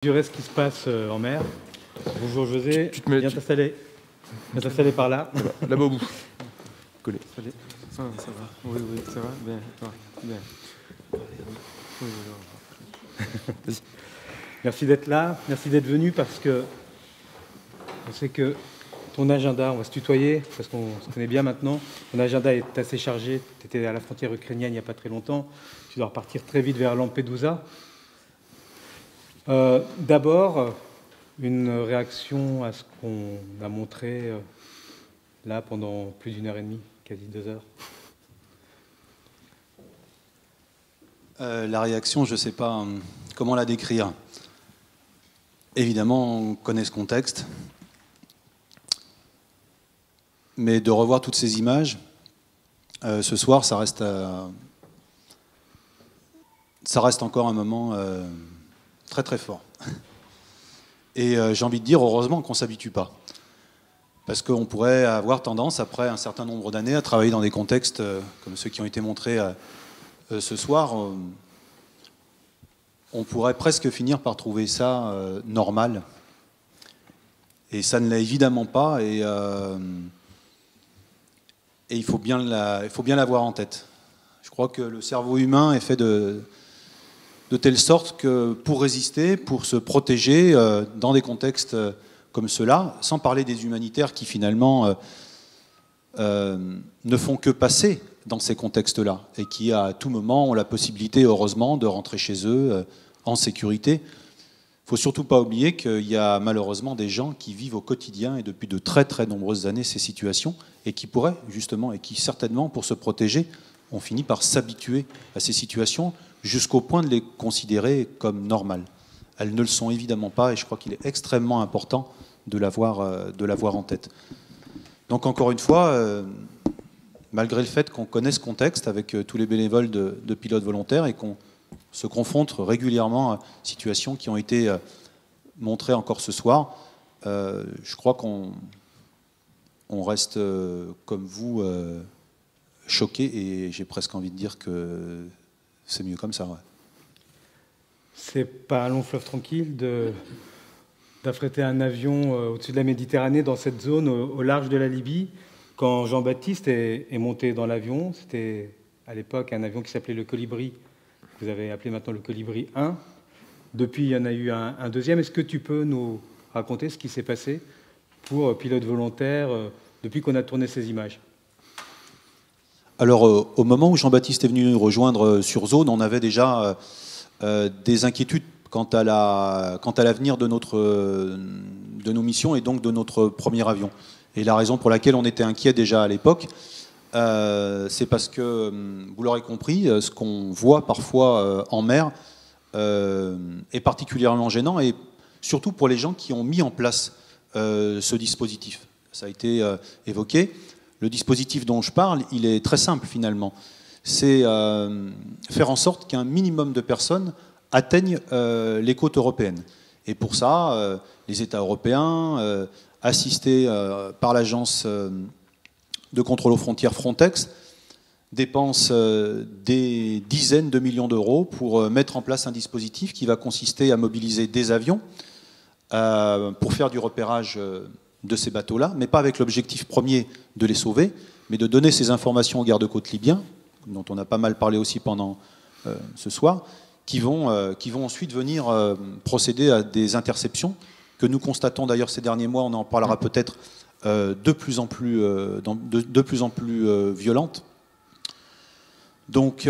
Mesurer ce qui se passe en mer. Bonjour José, viens t'installer. Viens t'installer par là. Là-bas au bout. Collé. Ça va. Oui, ça va. Bien. Oui. Merci d'être là, merci d'être venu parce que on sait que ton agenda, on va se tutoyer parce qu'on se connaît bien maintenant, ton agenda est assez chargé, tu étais à la frontière ukrainienne il n'y a pas très longtemps, tu dois repartir très vite vers Lampedusa. D'abord, une réaction à ce qu'on a montré là pendant plus d'1 heure et demie, quasi 2 heures. La réaction, je ne sais pas comment la décrire. Évidemment, on connaît ce contexte, mais de revoir toutes ces images, ce soir, ça reste encore un moment très très fort. Et j'ai envie de dire, heureusement qu'on ne s'habitue pas. Parce qu'on pourrait avoir tendance, après un certain nombre d'années, à travailler dans des contextes comme ceux qui ont été montrés ce soir. On pourrait presque finir par trouver ça normal. Et ça ne l'est évidemment pas. Et il faut bien l'avoir en tête. Je crois que le cerveau humain est fait de telle sorte que pour résister, pour se protéger dans des contextes comme ceux-là, sans parler des humanitaires qui finalement ne font que passer dans ces contextes-là et qui à tout moment ont la possibilité, heureusement, de rentrer chez eux en sécurité. Il ne faut surtout pas oublier qu'il y a malheureusement des gens qui vivent au quotidien et depuis de très très nombreuses années ces situations et qui pourraient justement, et qui certainement pour se protéger, ont fini par s'habituer à ces situations jusqu'au point de les considérer comme normales. Elles ne le sont évidemment pas et je crois qu'il est extrêmement important de l'avoir en tête. Donc encore une fois, malgré le fait qu'on connaisse ce contexte avec tous les bénévoles de pilotes volontaires et qu'on se confronte régulièrement à situations qui ont été montrées encore ce soir, je crois qu'on reste comme vous choqués et j'ai presque envie de dire que c'est mieux comme ça. Ouais. C'est pas un long fleuve tranquille d'affréter un avion au-dessus de la Méditerranée dans cette zone au large de la Libye. Quand Jean-Baptiste est monté dans l'avion, c'était à l'époque un avion qui s'appelait le Colibri. Vous avez appelé maintenant le Colibri 1. Depuis, il y en a eu un deuxième. Est-ce que tu peux nous raconter ce qui s'est passé pour pilote volontaire depuis qu'on a tourné ces images ? Alors, au moment où Jean-Baptiste est venu nous rejoindre sur zone, on avait déjà des inquiétudes quant à l'avenir de nos missions et donc de notre premier avion. Et la raison pour laquelle on était inquiet déjà à l'époque, c'est parce que, vous l'aurez compris, ce qu'on voit parfois en mer est particulièrement gênant et surtout pour les gens qui ont mis en place ce dispositif. Ça a été évoqué. Le dispositif dont je parle, il est très simple finalement. C'est faire en sorte qu'un minimum de personnes atteignent les côtes européennes. Et pour ça, les États européens, assistés par l'agence de contrôle aux frontières Frontex, dépensent des dizaines de millions d'euros pour mettre en place un dispositif qui va consister à mobiliser des avions pour faire du repérage de ces bateaux-là, mais pas avec l'objectif premier de les sauver, mais de donner ces informations aux gardes-côtes libyens, dont on a pas mal parlé aussi pendant ce soir, qui vont ensuite venir procéder à des interceptions que nous constatons d'ailleurs ces derniers mois, on en parlera peut-être de plus en plus violentes. Donc,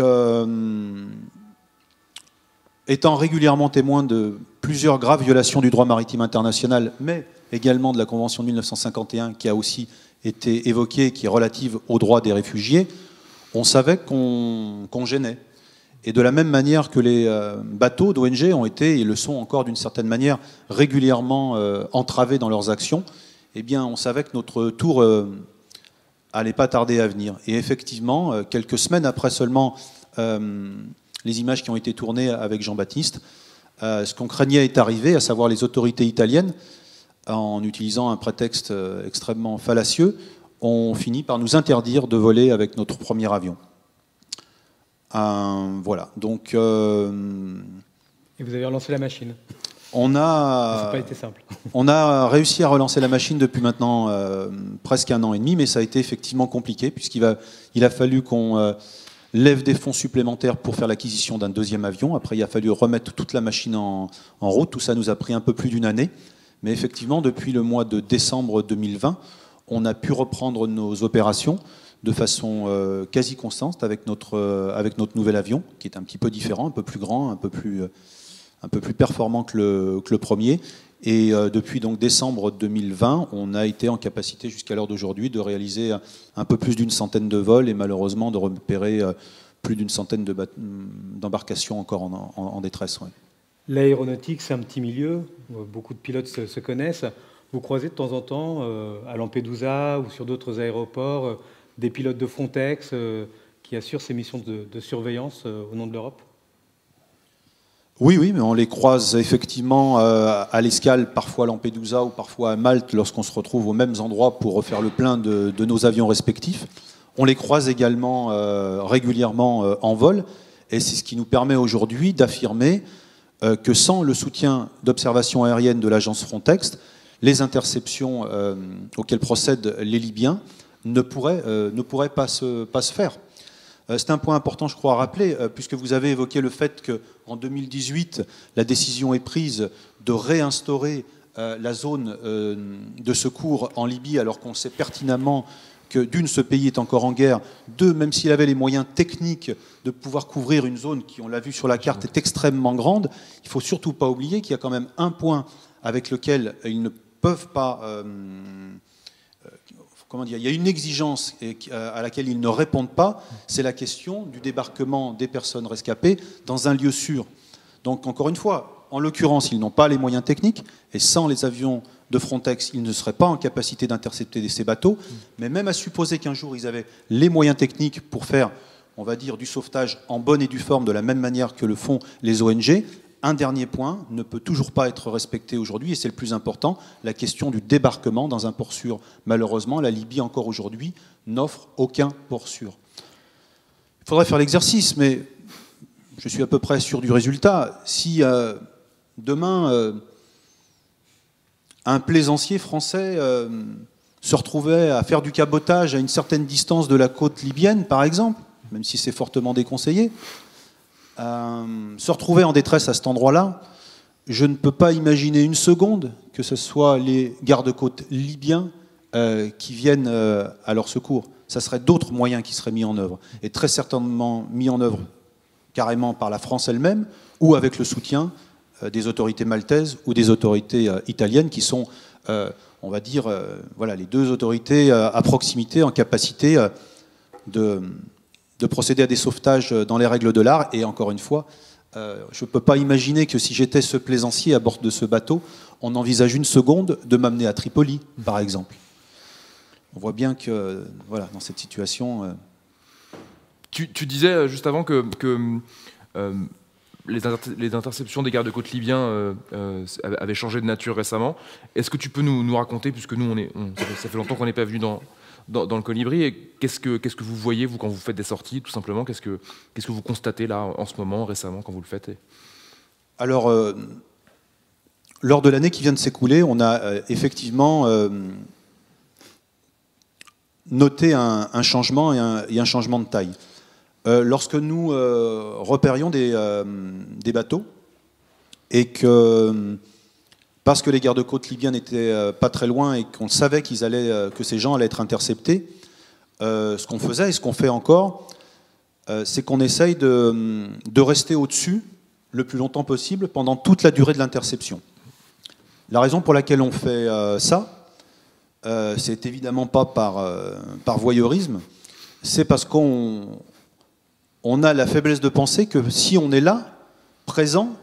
étant régulièrement témoin de plusieurs graves violations du droit maritime international, mais également de la Convention de 1951 qui a aussi été évoquée, qui est relative aux droits des réfugiés, on savait qu'on gênait. Et de la même manière que les bateaux d'ONG ont été, et le sont encore d'une certaine manière, régulièrement entravés dans leurs actions, eh bien on savait que notre tour allait pas tarder à venir. Et effectivement, quelques semaines après seulement les images qui ont été tournées avec Jean-Baptiste, ce qu'on craignait est arrivé, à savoir les autorités italiennes, en utilisant un prétexte extrêmement fallacieux, ont fini par nous interdire de voler avec notre premier avion. Voilà. Donc, Et vous avez relancé la machine ? Ça n'a pas été simple. On a réussi à relancer la machine depuis maintenant presque 1 an et demi, mais ça a été effectivement compliqué, puisqu'il a fallu qu'on lève des fonds supplémentaires pour faire l'acquisition d'un 2e avion. Après, il a fallu remettre toute la machine en route. Tout ça nous a pris un peu plus d'1 année. Mais effectivement, depuis le mois de décembre 2020, on a pu reprendre nos opérations de façon quasi constante avec notre nouvel avion, qui est un petit peu différent, un peu plus grand, un peu plus performant que le premier. Et depuis donc décembre 2020, on a été en capacité jusqu'à l'heure d'aujourd'hui de réaliser un peu plus d'1 centaine de vols et malheureusement de repérer plus d'1 centaine d'embarcations encore en détresse. Ouais. L'aéronautique, c'est un petit milieu, beaucoup de pilotes se connaissent. Vous croisez de temps en temps à Lampedusa ou sur d'autres aéroports des pilotes de Frontex qui assurent ces missions de surveillance au nom de l'Europe ? Oui, mais on les croise effectivement à l'escale, parfois à Lampedusa ou parfois à Malte, lorsqu'on se retrouve aux mêmes endroits pour refaire le plein de nos avions respectifs. On les croise également régulièrement en vol, et c'est ce qui nous permet aujourd'hui d'affirmer que sans le soutien d'observation aérienne de l'agence Frontex, les interceptions auxquelles procèdent les Libyens ne pourraient pas se faire. C'est un point important, je crois, à rappeler, puisque vous avez évoqué le fait qu'en 2018, la décision est prise de réinstaurer la zone de secours en Libye, alors qu'on sait pertinemment que, d'une, ce pays est encore en guerre, deux, même s'il avait les moyens techniques de pouvoir couvrir une zone qui, on l'a vu sur la carte, est extrêmement grande. Il ne faut surtout pas oublier qu'il y a quand même un point avec lequel ils ne peuvent pas... Comment dire, il y a une exigence à laquelle ils ne répondent pas, c'est la question du débarquement des personnes rescapées dans un lieu sûr. Donc, encore une fois, en l'occurrence, ils n'ont pas les moyens techniques, et sans les avions de Frontex, ils ne seraient pas en capacité d'intercepter ces bateaux. Mais même à supposer qu'un jour, ils avaient les moyens techniques pour faire, on va dire, du sauvetage en bonne et due forme, de la même manière que le font les ONG, un dernier point ne peut toujours pas être respecté aujourd'hui, et c'est le plus important, la question du débarquement dans un port sûr. Malheureusement, la Libye, encore aujourd'hui, n'offre aucun port sûr. Il faudrait faire l'exercice, mais je suis à peu près sûr du résultat. Si demain, un plaisancier français se retrouvait à faire du cabotage à une certaine distance de la côte libyenne, par exemple, même si c'est fortement déconseillé, se retrouver en détresse à cet endroit-là, je ne peux pas imaginer une seconde que ce soit les gardes-côtes libyens qui viennent à leur secours. Ça serait d'autres moyens qui seraient mis en œuvre, et très certainement mis en œuvre carrément par la France elle-même, ou avec le soutien des autorités maltaises ou des autorités italiennes, qui sont, on va dire, voilà, les deux autorités à proximité, en capacité de procéder à des sauvetages dans les règles de l'art. Et encore une fois, je ne peux pas imaginer que si j'étais ce plaisancier à bord de ce bateau, on envisage une seconde de m'amener à Tripoli, par exemple. On voit bien que, voilà, dans cette situation... Tu disais juste avant que les interceptions des gardes-côtes libyens avaient changé de nature récemment. Est-ce que tu peux nous raconter, puisque nous, ça fait longtemps qu'on n'est pas venu dans le Colibri, et qu'est-ce que vous voyez, vous, quand vous faites des sorties, tout simplement, qu'est-ce que vous constatez là, en ce moment, récemment, quand vous le faites Alors, lors de l'année qui vient de s'écouler, on a effectivement noté un changement et un changement de taille. Lorsque nous repérions des bateaux, et que... parce que les gardes-côtes libyens n'étaient pas très loin et qu'on savait que ces gens allaient être interceptés, ce qu'on faisait et ce qu'on fait encore, c'est qu'on essaye de rester au-dessus le plus longtemps possible pendant toute la durée de l'interception. La raison pour laquelle on fait ça, c'est évidemment pas par voyeurisme, c'est parce qu'on a la faiblesse de penser que si on est là, présent,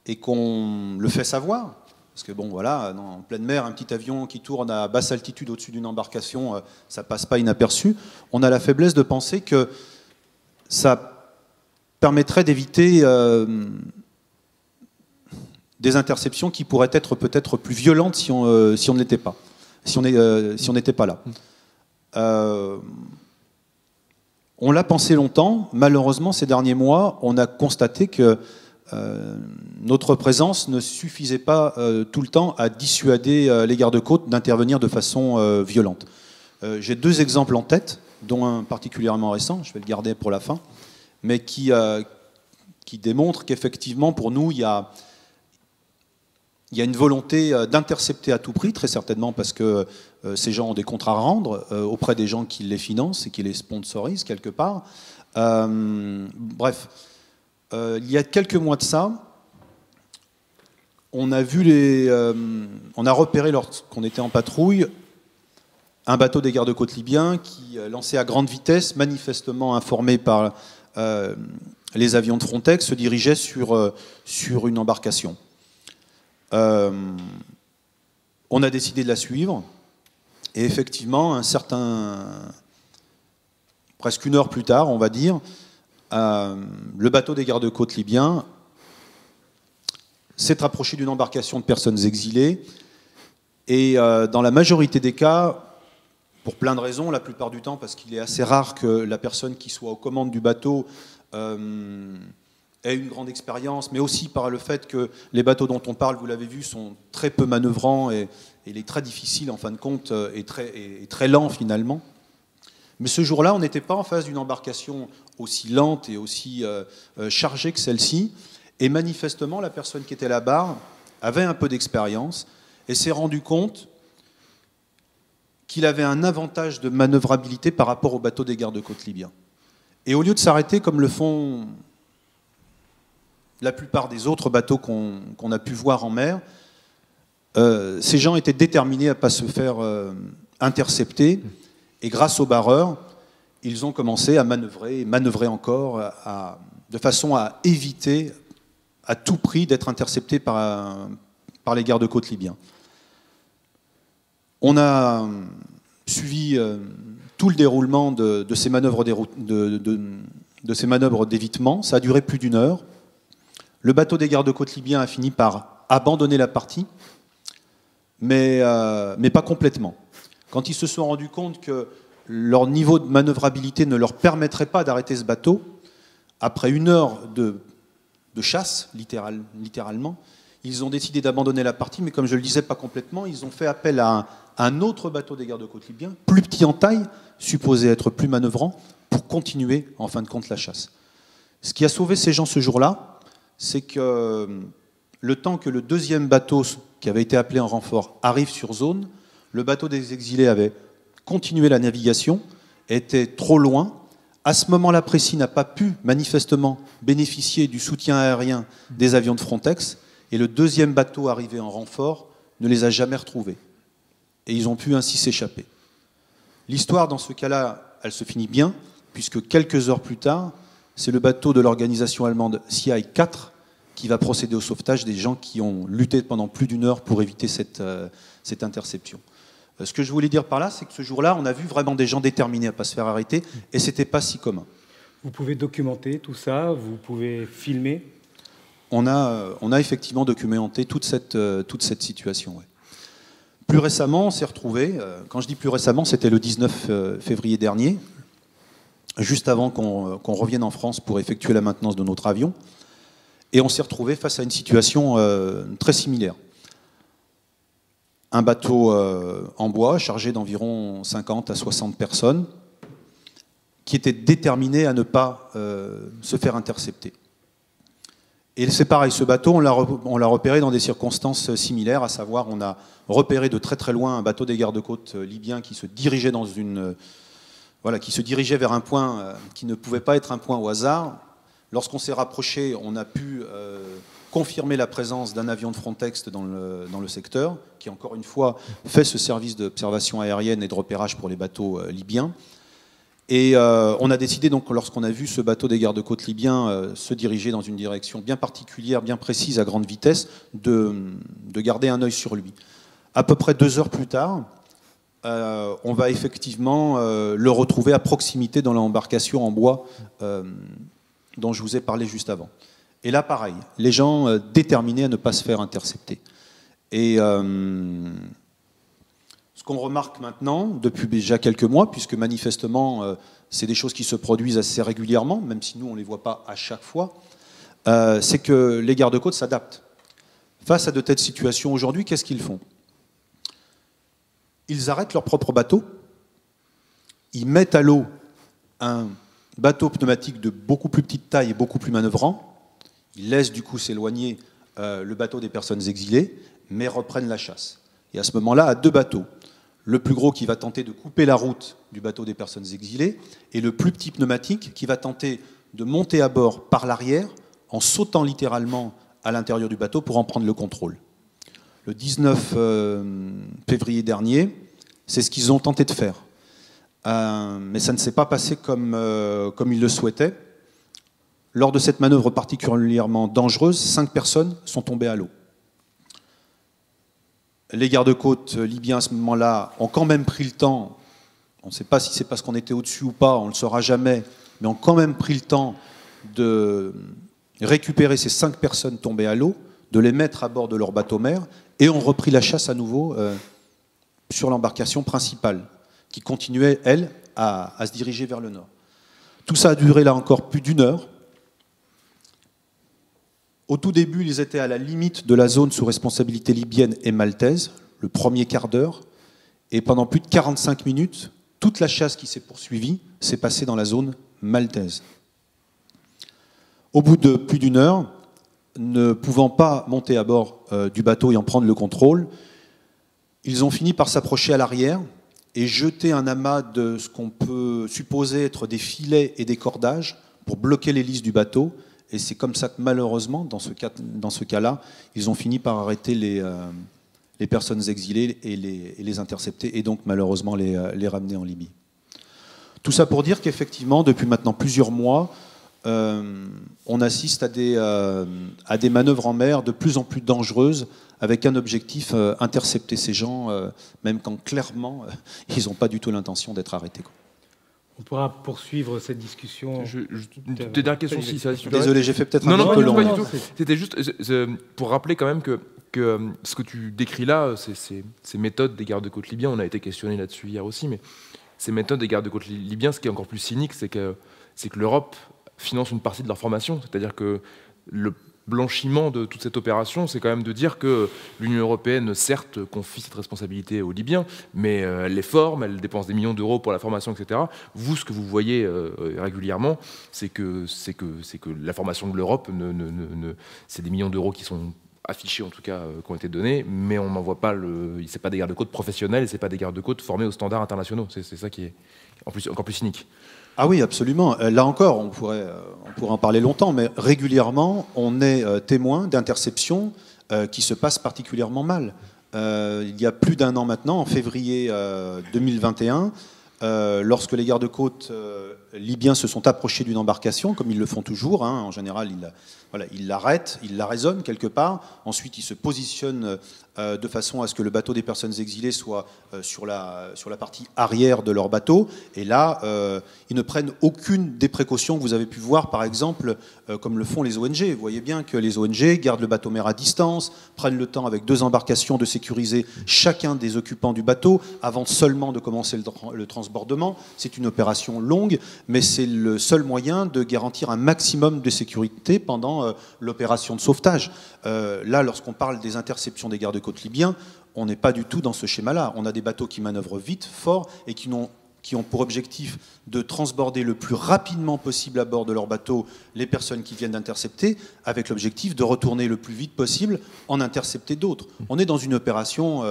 et qu'on le fait savoir, parce que bon, voilà, en pleine mer, un petit avion qui tourne à basse altitude au-dessus d'une embarcation, ça passe pas inaperçu. On a la faiblesse de penser que ça permettrait d'éviter des interceptions qui pourraient être peut-être plus violentes si on n'était pas, si on n'était pas là. On l'a pensé longtemps. Malheureusement, ces derniers mois, on a constaté que notre présence ne suffisait pas tout le temps à dissuader les gardes-côtes d'intervenir de façon violente. J'ai 2 exemples en tête, dont un particulièrement récent, je vais le garder pour la fin, mais qui démontre qu'effectivement, pour nous, il y a une volonté d'intercepter à tout prix, très certainement parce que ces gens ont des contrats à rendre auprès des gens qui les financent et qui les sponsorisent quelque part. Bref, il y a quelques mois de ça, on a repéré lorsqu'on était en patrouille un bateau des gardes-côtes libyens qui lançait à grande vitesse, manifestement informé par les avions de Frontex, se dirigeait sur une embarcation. On a décidé de la suivre et effectivement, presque 1 heure plus tard, on va dire, le bateau des gardes-côtes libyens s'est approché d'une embarcation de personnes exilées et dans la majorité des cas, pour plein de raisons, la plupart du temps parce qu'il est assez rare que la personne qui soit aux commandes du bateau ait une grande expérience, mais aussi par le fait que les bateaux dont on parle, vous l'avez vu, sont très peu manœuvrants et il est très difficile en fin de compte et très lent finalement. Mais ce jour-là, on n'était pas en face d'une embarcation aussi lente et aussi chargée que celle-ci, et manifestement, la personne qui était là-bas avait un peu d'expérience et s'est rendu compte qu'il avait un avantage de manœuvrabilité par rapport au bateau des gardes-côtes libyens. Et au lieu de s'arrêter comme le font la plupart des autres bateaux qu'on a pu voir en mer, ces gens étaient déterminés à ne pas se faire intercepter. Et grâce aux barreurs, ils ont commencé à manœuvrer encore, de façon à éviter à tout prix d'être interceptés par les gardes-côtes libyens. On a suivi tout le déroulement de ces manœuvres d'évitement. Ça a duré plus d'1 heure. Le bateau des gardes-côtes libyens a fini par abandonner la partie, mais pas complètement. Quand ils se sont rendus compte que leur niveau de manœuvrabilité ne leur permettrait pas d'arrêter ce bateau, après 1 heure de chasse, littéralement, ils ont décidé d'abandonner la partie, mais comme je le disais, pas complètement. Ils ont fait appel à un autre bateau des gardes-côtes libyens, plus petit en taille, supposé être plus manœuvrant, pour continuer, en fin de compte, la chasse. Ce qui a sauvé ces gens ce jour-là, c'est que le temps que le 2e bateau, qui avait été appelé en renfort, arrive sur zone, le bateau des exilés avait continué la navigation, était trop loin. À ce moment-là précis, n'a pas pu manifestement bénéficier du soutien aérien des avions de Frontex, et le 2e bateau arrivé en renfort ne les a jamais retrouvés. Et ils ont pu ainsi s'échapper. L'histoire, dans ce cas-là, elle se finit bien, puisque quelques heures plus tard, c'est le bateau de l'organisation allemande CI-4 qui va procéder au sauvetage des gens qui ont lutté pendant plus d'1 heure pour éviter cette interception. Ce que je voulais dire par là, c'est que ce jour-là, on a vu vraiment des gens déterminés à ne pas se faire arrêter, et ce n'était pas si commun. Vous pouvez documenter tout ça, vous pouvez filmer. On a effectivement documenté toute cette situation. Ouais. Plus récemment, on s'est retrouvés, quand je dis plus récemment, c'était le 19 février dernier, juste avant qu'on revienne en France pour effectuer la maintenance de notre avion, et on s'est retrouvés face à une situation très similaire. Un bateau en bois chargé d'environ 50 à 60 personnes qui était déterminé à ne pas se faire intercepter. Et c'est pareil, ce bateau, on l'a repéré dans des circonstances similaires, à savoir on a repéré de très très loin un bateau des gardes-côtes libyens qui se dirigeait qui se dirigeait vers un point qui ne pouvait pas être un point au hasard. Lorsqu'on s'est rapproché, on a pu confirmer la présence d'un avion de Frontex dans le secteur, qui encore une fois fait ce service d'observation aérienne et de repérage pour les bateaux libyens. Et on a décidé donc, lorsqu'on a vu ce bateau des gardes-côtes libyens se diriger dans une direction bien particulière, bien précise, à grande vitesse, de garder un œil sur lui. À peu près 2 heures plus tard, on va effectivement le retrouver à proximité dans l'embarcation en bois dont je vous ai parlé juste avant. Et là, pareil, les gens déterminés à ne pas se faire intercepter. Et ce qu'on remarque maintenant, depuis déjà quelques mois, puisque manifestement, c'est des choses qui se produisent assez régulièrement, même si nous, on ne les voit pas à chaque fois, c'est que les gardes-côtes s'adaptent. Face à de telles situations aujourd'hui, qu'est-ce qu'ils font? Ils arrêtent leur propre bateau, ils mettent à l'eau un bateau pneumatique de beaucoup plus petite taille et beaucoup plus manœuvrant, ils laissent du coup s'éloigner le bateau des personnes exilées, mais reprennent la chasse. Et à ce moment-là, à 2 bateaux, le plus gros qui va tenter de couper la route du bateau des personnes exilées, et le plus petit pneumatique qui va tenter de monter à bord par l'arrière, en sautant littéralement à l'intérieur du bateau pour en prendre le contrôle. Le 19 février dernier, c'est ce qu'ils ont tenté de faire. Mais ça ne s'est pas passé comme ils le souhaitaient. Lors de cette manœuvre particulièrement dangereuse, 5 personnes sont tombées à l'eau. Les gardes-côtes libyens à ce moment-là ont quand même pris le temps, on ne sait pas si c'est parce qu'on était au-dessus ou pas, on ne le saura jamais, mais ont quand même pris le temps de récupérer ces 5 personnes tombées à l'eau, de les mettre à bord de leur bateau-mère, et ont repris la chasse à nouveau sur l'embarcation principale, qui continuait, elle, à se diriger vers le nord. Tout ça a duré là encore plus d'1 heure. Au tout début, ils étaient à la limite de la zone sous responsabilité libyenne et maltaise, le premier quart d'heure, et pendant plus de 45 minutes, toute la chasse qui s'est poursuivie s'est passée dans la zone maltaise. Au bout de plus d'1 heure, ne pouvant pas monter à bord du bateau et en prendre le contrôle, ils ont fini par s'approcher à l'arrière et jeter un amas de ce qu'on peut supposer être des filets et des cordages pour bloquer l'hélice du bateau. Et c'est comme ça que malheureusement, dans ce cas-là, ils ont fini par arrêter les personnes exilées et les intercepter, et donc malheureusement les ramener en Libye. Tout ça pour dire qu'effectivement, depuis maintenant plusieurs mois, on assiste à des manœuvres en mer de plus en plus dangereuses, avec un objectif, intercepter ces gens, même quand clairement, ils n'ont pas du tout l'intention d'être arrêtés, quoi. On pourra poursuivre cette discussion. Une dernière question, si ça. Désolé, j'ai fait peut-être un peu long. Non, pas du tout. C'était juste pour rappeler quand même que ce que tu décris là, ces méthodes des gardes-côtes libyens, on a été questionné là-dessus hier aussi, mais ces méthodes des gardes-côtes libyens, ce qui est encore plus cynique, c'est que l'Europe finance une partie de leur formation. C'est-à-dire que le blanchiment de toute cette opération, c'est quand même de dire que l'Union européenne, certes, confie cette responsabilité aux Libyens, mais elle les forme, elle dépense des millions d'euros pour la formation, etc. Vous, ce que vous voyez régulièrement, c'est que la formation de l'Europe, c'est des millions d'euros qui sont affichés, en tout cas, qui ont été donnés, mais on n'en voit pas c'est pas des gardes-côtes professionnels et c'est pas des gardes-côtes formés aux standards internationaux. C'est ça qui est encore plus cynique. Ah oui, absolument. Là encore, on pourrait en parler longtemps, mais régulièrement, on est témoin d'interceptions qui se passent particulièrement mal. Il y a plus d'1 an maintenant, en février 2021, lorsque les gardes-côtes libyens se sont approchés d'une embarcation, comme ils le font toujours, en général, ils l'arrêtent, ils la raisonnent quelque part, ensuite ils se positionnent de façon à ce que le bateau des personnes exilées soit sur la partie arrière de leur bateau, et là, ils ne prennent aucune des précautions que vous avez pu voir, par exemple, comme le font les ONG. Vous voyez bien que les ONG gardent le bateau-mère à distance, prennent le temps avec 2 embarcations de sécuriser chacun des occupants du bateau, avant seulement de commencer le transbordement. C'est une opération longue, mais c'est le seul moyen de garantir un maximum de sécurité pendant l'opération de sauvetage. Là, lorsqu'on parle des interceptions des gardes-côtes libyens, on n'est pas du tout dans ce schéma-là. On a des bateaux qui manœuvrent vite, fort, et qui ont pour objectif de transborder le plus rapidement possible à bord de leur bateau les personnes qui viennent d'intercepter, avec l'objectif de retourner le plus vite possible en intercepter d'autres. On est dans une opération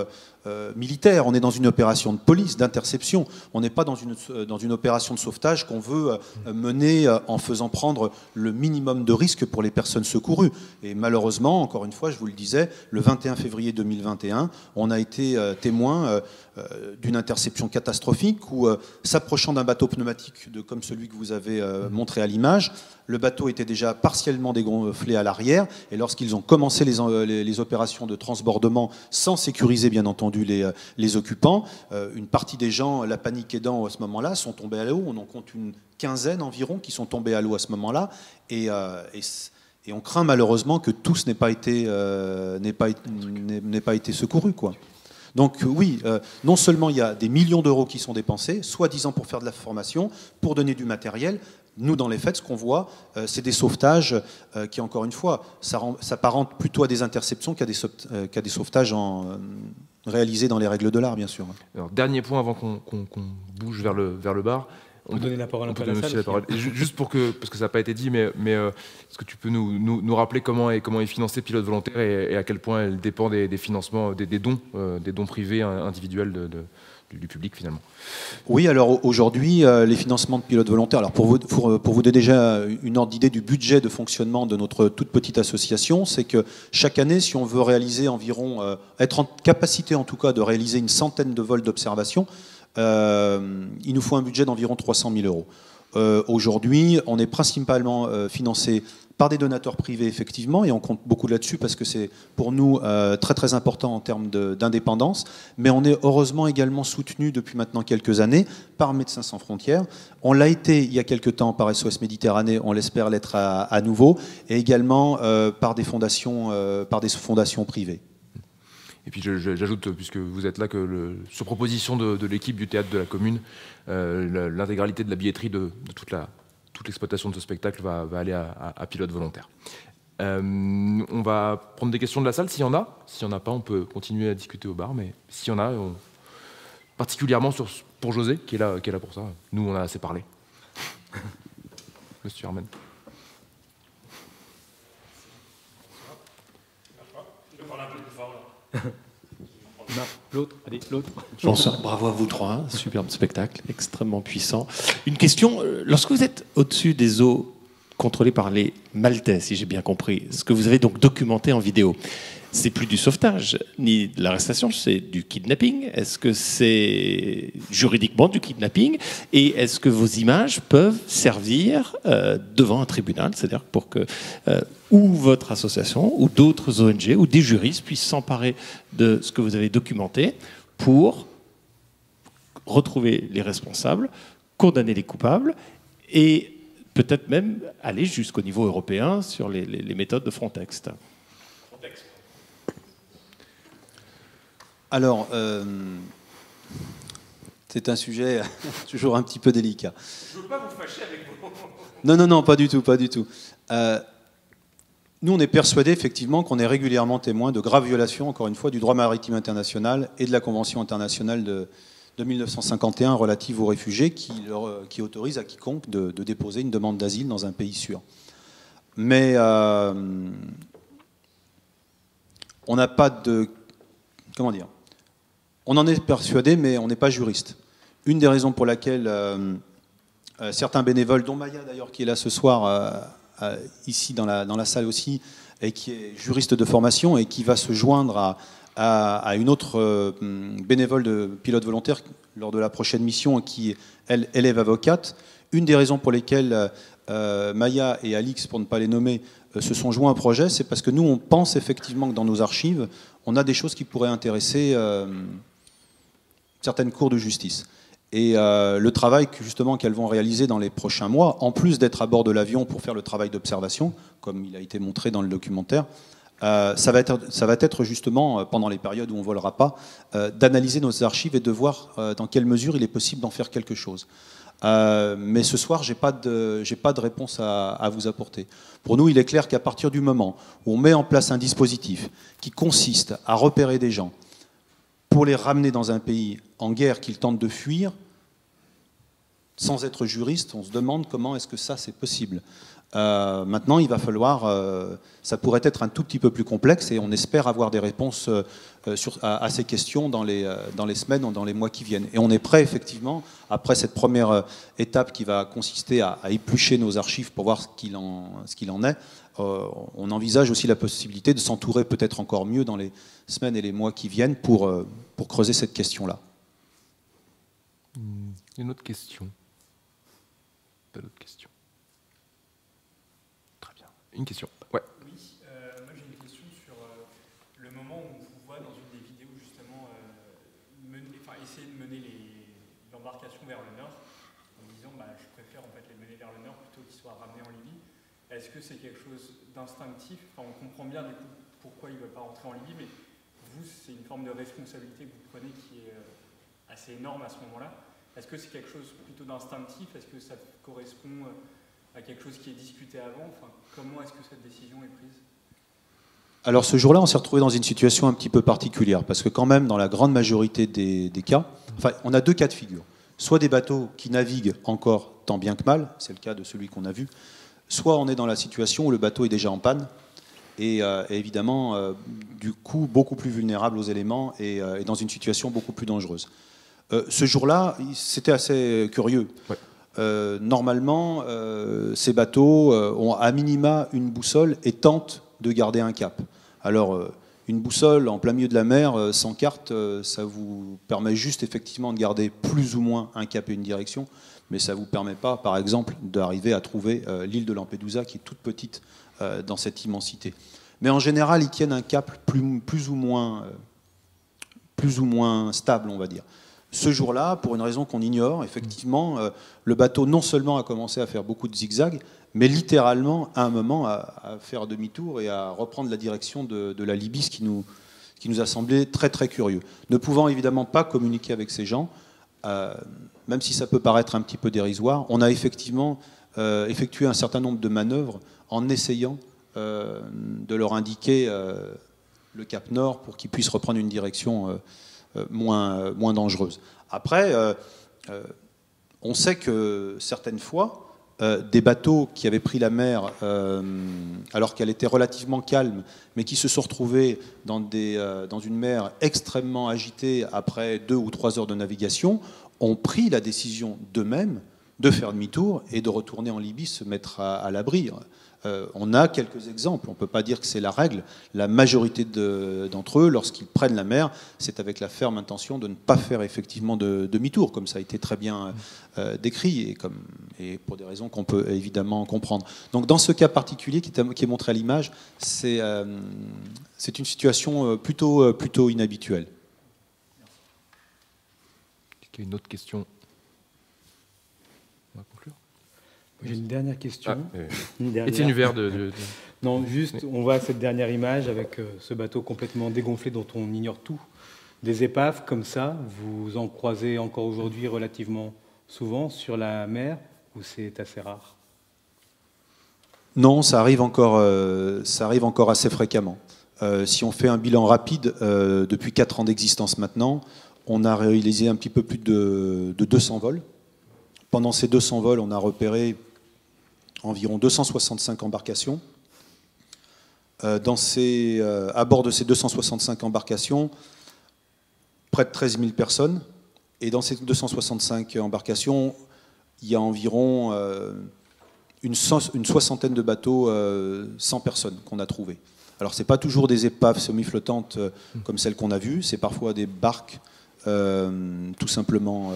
militaire, on est dans une opération de police, d'interception. On n'est pas dans une opération de sauvetage qu'on veut mener en faisant prendre le minimum de risques pour les personnes secourues. Et malheureusement, encore une fois, je vous le disais, le 21 février 2021, on a été témoin d'une interception catastrophique où, s'approchant d'un bateau pneumatique comme celui que vous avez montré à l'image, le bateau était déjà partiellement dégonflé à l'arrière, et lorsqu'ils ont commencé les opérations de transbordement sans sécuriser bien entendu les occupants, une partie des gens, la panique aidant à ce moment-là, sont tombés à l'eau. On en compte une quinzaine environ qui sont tombés à l'eau à ce moment-là, et on craint malheureusement que tous n'aient pas été secourus, quoi. Donc oui, non seulement il y a des millions d'euros qui sont dépensés, soi-disant pour faire de la formation, pour donner du matériel, Nous, dans les faits, ce qu'on voit, c'est des sauvetages qui, encore une fois, s'apparentent plutôt à des interceptions qu'à des sauvetages réalisés dans les règles de l'art, bien sûr. Alors, dernier point avant qu'on bouge vers le bar. On peut donner la parole un peu à la aussi salle. La parole. Et juste parce que ça n'a pas été dit, mais est-ce que tu peux nous rappeler comment est financé Pilote Volontaire et à quel point elle dépend des financements, des dons privés individuels du public finalement? Oui, alors aujourd'hui, les financements de pilotes volontaires, alors pour vous donner déjà une ordre d'idée du budget de fonctionnement de notre toute petite association, c'est que chaque année, si on veut réaliser environ, être en capacité en tout cas de réaliser une centaine de vols d'observation, il nous faut un budget d'environ 300 000 euros. Aujourd'hui, on est principalement financé par des donateurs privés, effectivement, et on compte beaucoup là-dessus parce que c'est pour nous très très important en termes d'indépendance, mais on est heureusement également soutenu depuis maintenant quelques années par Médecins sans frontières. On l'a été il y a quelques temps par SOS Méditerranée, on l'espère l'être à nouveau, et également par des fondations privées. Et puis j'ajoute, puisque vous êtes là, que sur proposition de l'équipe du théâtre de la commune, l'intégralité de la billetterie de toute l'exploitation de ce spectacle va aller à Pilote Volontaire. On va prendre des questions de la salle, s'il y en a. S'il n'y en a pas, on peut continuer à discuter au bar, mais s'il y en a, particulièrement pour José, qui est là pour ça. Nous, on a assez parlé. Monsieur Herman. Non, l'autre, allez, l'autre. Bonsoir, bravo à vous trois, superbe spectacle, extrêmement puissant. Une question, lorsque vous êtes au-dessus des eaux contrôlées par les Maltais, si j'ai bien compris, ce que vous avez donc documenté en vidéo, c'est plus du sauvetage, ni de l'arrestation, c'est du kidnapping. Est-ce que c'est juridiquement du kidnapping? Et est-ce que vos images peuvent servir devant un tribunal, c'est-à-dire pour que ou votre association, ou d'autres ONG, ou des juristes puissent s'emparer de ce que vous avez documenté pour retrouver les responsables, condamner les coupables et peut-être même aller jusqu'au niveau européen sur les méthodes de Frontex. Alors, c'est un sujet toujours un petit peu délicat. Je ne veux pas vous fâcher avec vous. Non, pas du tout, pas du tout. Nous, on est persuadés effectivement qu'on est régulièrement témoin de graves violations, encore une fois, du droit maritime international et de la Convention internationale de 1951 relative aux réfugiés qui autorise à quiconque de déposer une demande d'asile dans un pays sûr. Mais on n'a pas de... Comment dire? On en est persuadé, mais on n'est pas juriste. Une des raisons pour laquelle certains bénévoles, dont Maya d'ailleurs qui est là ce soir, ici dans la salle aussi, et qui est juriste de formation et qui va se joindre à une autre bénévole de pilote volontaire lors de la prochaine mission, qui, elle, élève avocate. Une des raisons pour lesquelles Maya et Alix, pour ne pas les nommer, se sont joints au projet, c'est parce que nous, on pense effectivement que dans nos archives, on a des choses qui pourraient intéresser certaines cours de justice. Et le travail justement qu'elles vont réaliser dans les prochains mois, en plus d'être à bord de l'avion pour faire le travail d'observation, comme il a été montré dans le documentaire, ça va être justement, pendant les périodes où on ne volera pas, d'analyser nos archives et de voir dans quelle mesure il est possible d'en faire quelque chose. Mais ce soir, j'ai pas de réponse à vous apporter. Pour nous, il est clair qu'à partir du moment où on met en place un dispositif qui consiste à repérer des gens pour les ramener dans un pays en guerre qu'ils tentent de fuir, sans être juriste, on se demande comment est-ce que ça c'est possible. Maintenant, il va falloir... ça pourrait être un tout petit peu plus complexe et on espère avoir des réponses à ces questions dans les semaines ou dans les mois qui viennent. Et on est prêt, effectivement, après cette première étape qui va consister à éplucher nos archives pour voir ce qu'il en est, on envisage aussi la possibilité de s'entourer peut-être encore mieux dans les semaines et les mois qui viennent pour creuser cette question-là. Une autre question. Pas d'autres questions. Très bien. Une question. Ouais. Oui, moi j'ai une question sur le moment où on vous voit dans une des vidéos justement essayer de mener l'embarcation vers le nord, en disant je préfère en fait les mener vers le nord plutôt qu'ils soient ramenés en Libye. Est-ce que c'est quelque chose d'instinctif? On comprend bien du coup pourquoi il ne veut pas rentrer en Libye, mais vous, c'est une forme de responsabilité que vous prenez qui est assez énorme à ce moment-là. Est-ce que c'est quelque chose plutôt d'instinctif? Est-ce que ça correspond à quelque chose qui est discuté avant. Enfin, comment est-ce que cette décision est prise? Alors ce jour-là, on s'est retrouvé dans une situation un petit peu particulière, parce que quand même, dans la grande majorité des cas, enfin, on a deux cas de figure. Soit des bateaux qui naviguent encore tant bien que mal, c'est le cas de celui qu'on a vu, soit on est dans la situation où le bateau est déjà en panne, et évidemment, du coup, beaucoup plus vulnérable aux éléments et dans une situation beaucoup plus dangereuse. Ce jour-là, c'était assez curieux. Ouais. Normalement, ces bateaux ont à minima une boussole et tentent de garder un cap. Alors, une boussole en plein milieu de la mer, sans carte, ça vous permet juste effectivement de garder plus ou moins un cap et une direction, mais ça ne vous permet pas, par exemple, d'arriver à trouver l'île de Lampedusa, qui est toute petite dans cette immensité. Mais en général, ils tiennent un cap plus ou moins stable, on va dire. Ce jour-là, pour une raison qu'on ignore, effectivement, le bateau non seulement a commencé à faire beaucoup de zigzags, mais littéralement, à un moment, à faire demi-tour et à reprendre la direction de la Libye, ce qui nous a semblé très très curieux. Ne pouvant évidemment pas communiquer avec ces gens, même si ça peut paraître un petit peu dérisoire, on a effectivement effectué un certain nombre de manœuvres en essayant de leur indiquer le cap nord pour qu'ils puissent reprendre une direction moins dangereuse. Après, on sait que certaines fois, des bateaux qui avaient pris la mer alors qu'elle était relativement calme, mais qui se sont retrouvés dans une mer extrêmement agitée après 2 ou 3 heures de navigation, ont pris la décision d'eux-mêmes de faire demi-tour et de retourner en Libye, se mettre à l'abri. On a quelques exemples, on ne peut pas dire que c'est la règle. La majorité d'entre eux, lorsqu'ils prennent la mer, c'est avec la ferme intention de ne pas faire effectivement de demi-tour, comme ça a été très bien décrit, et pour des raisons qu'on peut évidemment comprendre. Donc dans ce cas particulier qui est montré à l'image, c'est une situation plutôt inhabituelle. Est-ce qu'il y a une autre question? On va conclure. J'ai une dernière question. Étienne Huvert Non, juste, on voit cette dernière image avec ce bateau complètement dégonflé dont on ignore tout. Des épaves comme ça, vous en croisez encore aujourd'hui relativement souvent sur la mer, ou c'est assez rare? Non, ça arrive encore assez fréquemment. Si on fait un bilan rapide, depuis 4 ans d'existence maintenant, on a réalisé un petit peu plus de 200 vols. Pendant ces 200 vols, on a repéré environ 265 embarcations. À bord de ces 265 embarcations, près de 13 000 personnes. Et dans ces 265 embarcations, il y a environ une soixantaine de bateaux sans personnes qu'on a trouvés. Alors, ce n'est pas toujours des épaves semi-flottantes comme celles qu'on a vues, c'est parfois des barques tout simplement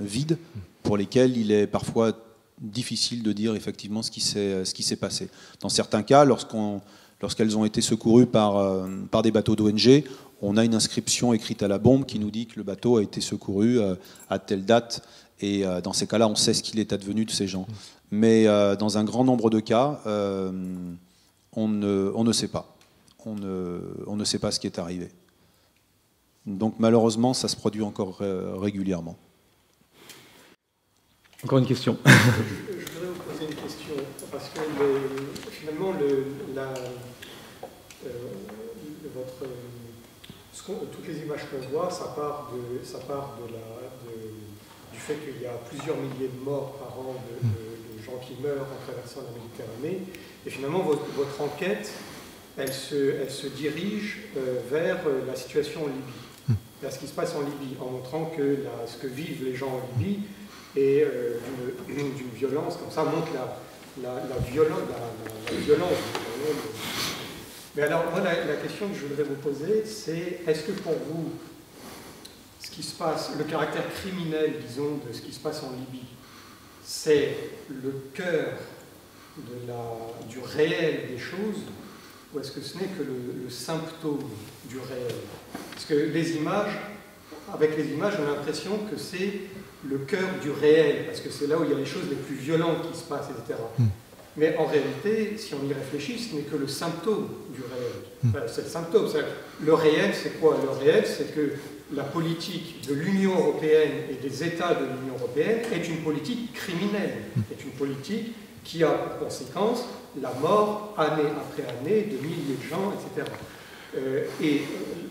vides, pour lesquelles il est parfois difficile de dire effectivement ce qui s'est passé. Dans certains cas, lorsqu'elles ont été secourues par des bateaux d'ONG, on a une inscription écrite à la bombe qui nous dit que le bateau a été secouru à telle date, et dans ces cas-là, on sait ce qu'il est advenu de ces gens. Mais dans un grand nombre de cas, on ne sait pas. On ne sait pas ce qui est arrivé. Donc malheureusement, ça se produit encore régulièrement. Encore une question. Je voudrais vous poser une question, parce que finalement, toutes les images qu'on voit, ça part du fait qu'il y a plusieurs milliers de morts par an de gens qui meurent en traversant la Méditerranée. Et finalement, votre enquête, elle se dirige vers la situation en Libye, vers ce qui se passe en Libye, en montrant que ce que vivent les gens en Libye et d'une violence, comme ça montre la violence. Mais alors, moi, la question que je voudrais vous poser, c'est est-ce que pour vous, ce qui se passe, le caractère criminel, disons, de ce qui se passe en Libye, c'est le cœur du réel des choses, ou est-ce que ce n'est que le symptôme du réel? Parce que avec les images, on a l'impression que c'est le cœur du réel, parce que c'est là où il y a les choses les plus violentes qui se passent, etc. Mais en réalité, si on y réfléchit, ce n'est que le symptôme du réel. Enfin, c'est le symptôme. Le réel, c'est quoi? Le réel, c'est que la politique de l'Union européenne et des États de l'Union européenne est une politique criminelle, est une politique qui a pour conséquence la mort, année après année, de milliers de gens, etc.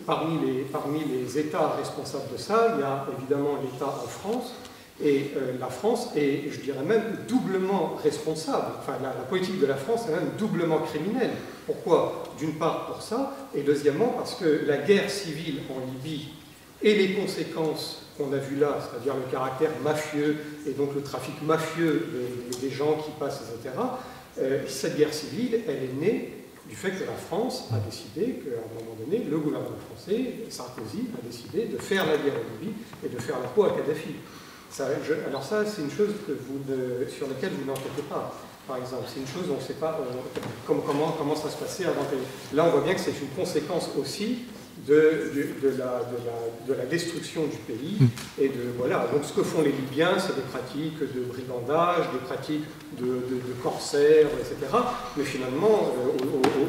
Parmi les États responsables de ça, il y a évidemment l'État en France, et la France est, je dirais même, doublement responsable. Enfin, la politique de la France est même doublement criminelle. Pourquoi? D'une part pour ça, et deuxièmement parce que la guerre civile en Libye et les conséquences qu'on a vues là, c'est-à-dire le caractère mafieux et donc le trafic mafieux des gens qui passent, etc., cette guerre civile, elle est née du fait que la France a décidé qu'à un moment donné, le gouvernement français, Sarkozy, a décidé de faire la guerre en Libye et de faire la peau à Kadhafi. Alors ça, c'est une chose sur laquelle vous n'enquêtez pas, par exemple. C'est une chose dont on ne sait pas comment ça se passait avant. Là, on voit bien que c'est une conséquence aussi de la destruction du pays. Et voilà. Donc ce que font les Libyens, c'est des pratiques de brigandage, des pratiques de corsaires, etc. Mais finalement,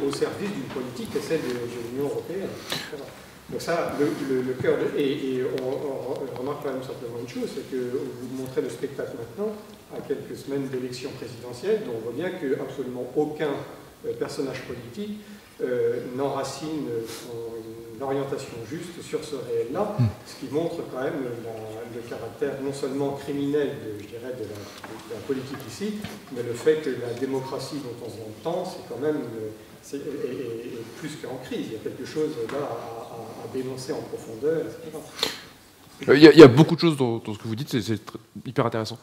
au service d'une politique qui est celle de l'Union européenne, etc. Donc ça, le cœur et on remarque quand même simplement une chose, c'est que vous montrez le spectacle maintenant, à quelques semaines d'élections présidentielles, dont on voit bien qu'absolument aucun personnage politique n'enracine son orientation juste sur ce réel-là, ce qui montre quand même le caractère non seulement criminel je dirais, de la politique ici, mais le fait que la démocratie dont on se vante tant, c'est quand même est plus qu'en crise. Il y a quelque chose là à dénoncer en profondeur, etc. Il y a beaucoup de choses dans ce que vous dites, c'est hyper intéressant.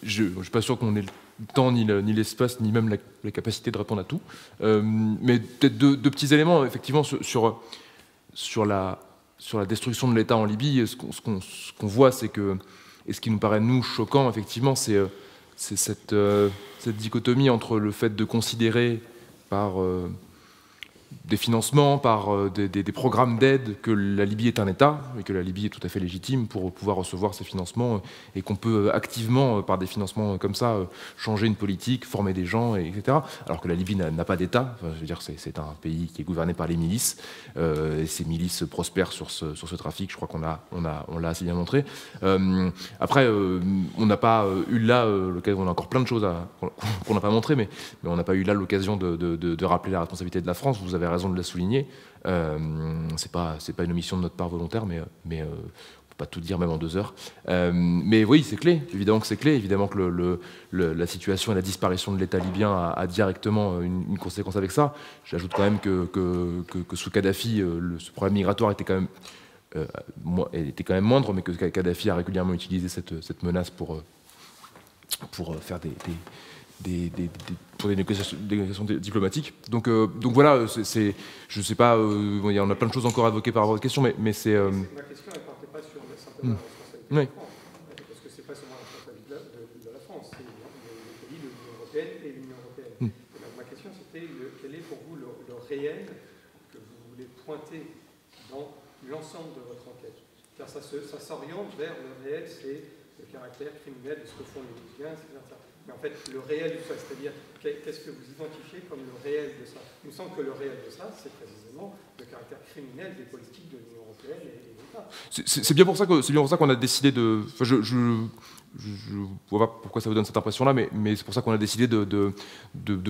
Je ne suis pas sûr qu'on ait le temps, ni l'espace, ni même la capacité de répondre à tout. Mais peut-être deux petits éléments, effectivement, sur la destruction de l'État en Libye. Ce qu'on voit, c'est que, et ce qui nous paraît, nous, choquant, effectivement, c'est cette dichotomie entre le fait de considérer par des financements, par des programmes d'aide, que la Libye est un État, et que la Libye est tout à fait légitime pour pouvoir recevoir ces financements, et qu'on peut activement, par des financements comme ça, changer une politique, former des gens, etc. Alors que la Libye n'a pas d'État. Enfin, je veux dire, c'est un pays qui est gouverné par les milices, et ces milices prospèrent sur ce trafic, je crois qu'on l'a assez bien montré. Après, on n'a pas eu là l'occasion, on a encore plein de choses qu'on n'a pas montré, mais on n'a pas eu là l'occasion de rappeler la responsabilité de la France. Vous avez raison de la souligner. C'est pas une omission de notre part volontaire, mais on ne peut pas tout dire même en 2 heures. Mais oui, c'est clé. Évidemment que c'est clé. Évidemment que la situation et la disparition de l'État libyen a directement une conséquence avec ça. J'ajoute quand même que sous Kadhafi, ce problème migratoire était quand même moindre, mais que Kadhafi a régulièrement utilisé cette menace pour faire pour des négociations diplomatiques. Donc voilà, je ne sais pas, on a plein de choses encore à évoquer par rapport à votre question, mais c'est... Ma question, elle ne partait pas sur simplement la responsabilité de la France, parce que ce n'est pas seulement la responsabilité de la France, c'est les pays de l'Union européenne et l'Union européenne. Et donc, ma question, c'était quel est pour vous le réel que vous voulez pointer dans l'ensemble de votre enquête? Car ça s'oriente vers le réel, c'est le caractère criminel de ce que font les Libyens, etc. Mais en fait, le réel de ça, c'est-à-dire qu'est-ce que vous identifiez comme le réel de ça? Il me semble que le réel de ça, c'est précisément le caractère criminel des politiques de l'Union européenne et des États. C'est bien pour ça qu'on a décidé de... Enfin, je vois pas pourquoi ça vous donne cette impression-là, mais c'est pour ça qu'on a décidé de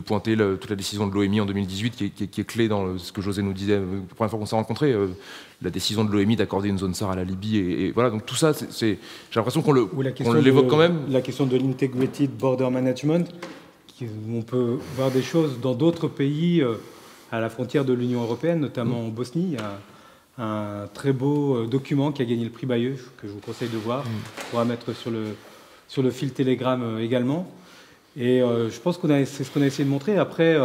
pointer toute la décision de l'OMI en 2018 qui est clé dans ce que José nous disait la première fois qu'on s'est rencontrés, la décision de l'OMI d'accorder une zone SAR à la Libye, et voilà, donc tout ça, j'ai l'impression qu'on l'évoque quand même. La question de l'Integrated Border Management, on peut voir des choses dans d'autres pays à la frontière de l'Union européenne, notamment en Bosnie. Il y a un très beau document qui a gagné le prix Bayeux, que je vous conseille de voir, on pourra mettre sur le fil Telegram également. Et je pense que c'est ce qu'on a essayé de montrer. Après,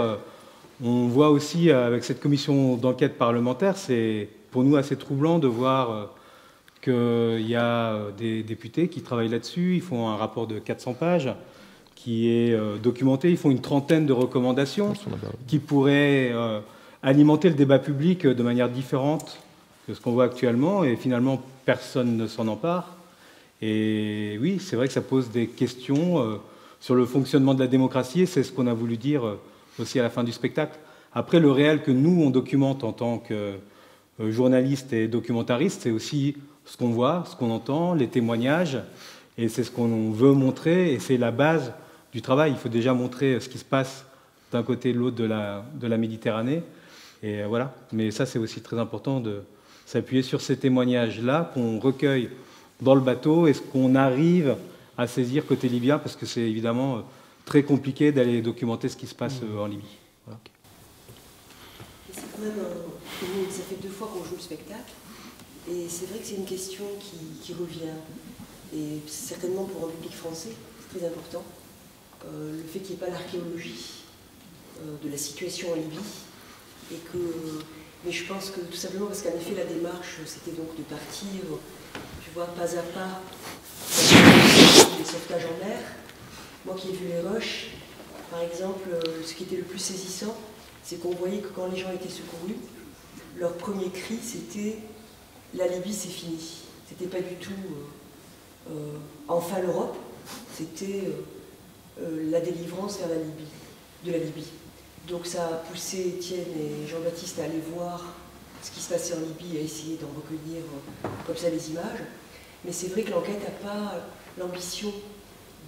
on voit aussi avec cette commission d'enquête parlementaire, c'est pour nous assez troublant de voir qu'il y a des députés qui travaillent là-dessus. Ils font un rapport de 400 pages qui est documenté. Ils font une trentaine de recommandations qui pourraient alimenter le débat public de manière différente que ce qu'on voit actuellement. Et finalement, personne ne s'en empare. Et oui, c'est vrai que ça pose des questions sur le fonctionnement de la démocratie, et c'est ce qu'on a voulu dire aussi à la fin du spectacle. Après, le réel que nous, on documente en tant que journalistes et documentaristes, c'est aussi ce qu'on voit, ce qu'on entend, les témoignages, et c'est ce qu'on veut montrer, et c'est la base du travail. Il faut déjà montrer ce qui se passe d'un côté et de l'autre de la Méditerranée. Et voilà. Mais ça, c'est aussi très important de s'appuyer sur ces témoignages-là qu'on recueille dans le bateau et ce qu'on arrive à saisir côté libyen, parce que c'est évidemment très compliqué d'aller documenter ce qui se passe en Libye. Voilà. C'est quand même, ça fait 2 fois qu'on joue le spectacle, et c'est vrai que c'est une question qui revient, et certainement pour un public français, c'est très important, le fait qu'il n'y ait pas l'archéologie de la situation en Libye, et que, mais je pense que tout simplement parce qu'en effet la démarche c'était donc de partir, tu vois, pas à pas, les sauvetages en mer. Moi qui ai vu les rushs, par exemple, ce qui était le plus saisissant, c'est qu'on voyait que quand les gens étaient secourus, leur premier cri c'était « la Libye c'est fini ». C'était pas du tout « enfin l'Europe », c'était la délivrance vers de la Libye. Donc ça a poussé Étienne et Jean-Baptiste à aller voir ce qui se passait en Libye, à essayer d'en recueillir comme ça les images. Mais c'est vrai que l'enquête n'a pas l'ambition